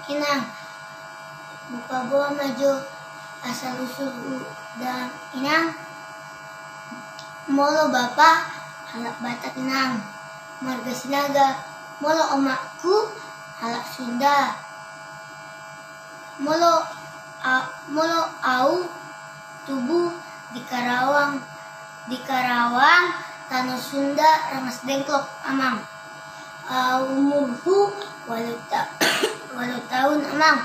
inang. Buka bawa maju asal usul dan inang. Molo bapak halak Batak inang. Marga Sinaga molo omakku halak Sunda. Molo au tubuh di Karawang tanah Sunda rangas dengklok amang. Umurku walau tahun amang.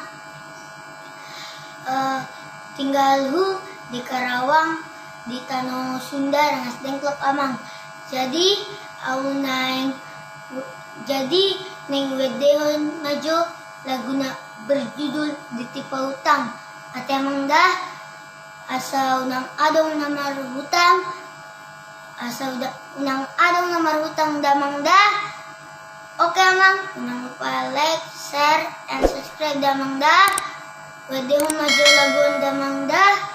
Tinggalhu di Karawang di tanah Sunda rangas dengklok amang. Jadi neng wedehon majo laguna berjudul Ditipa Utang. Ate amang dah asa unang adong namar hutang. Asa unang adong namar hutang damang dah. Oke amang, jangan lupa like, share, and subscribe damang dah. Wedehon majo laguan damang dah.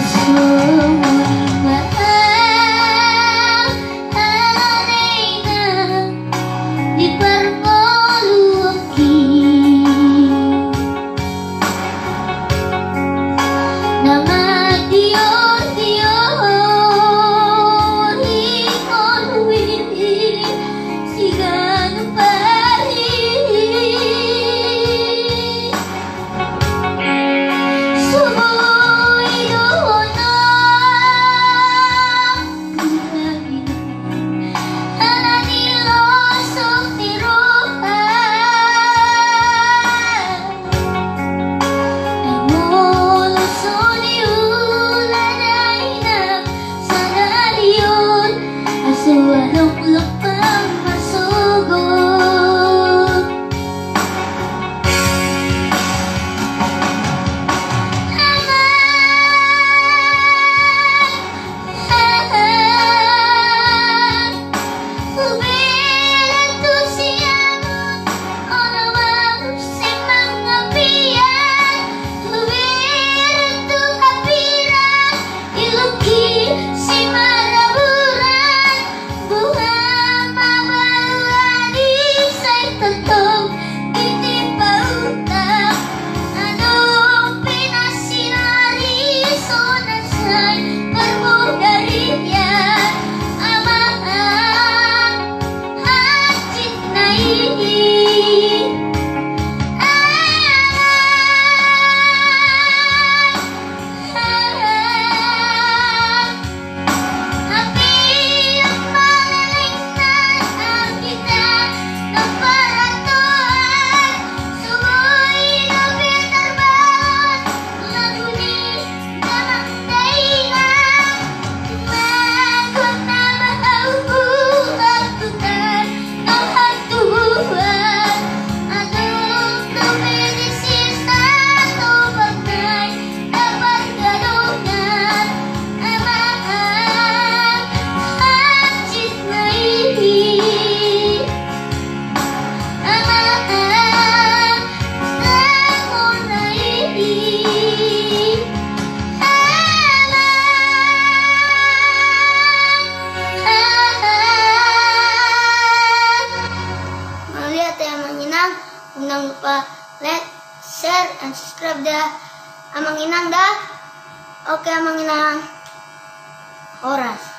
So Jangan lupa like, share, and subscribe dah. Amang inang dah. Oke, amang inang. Oras.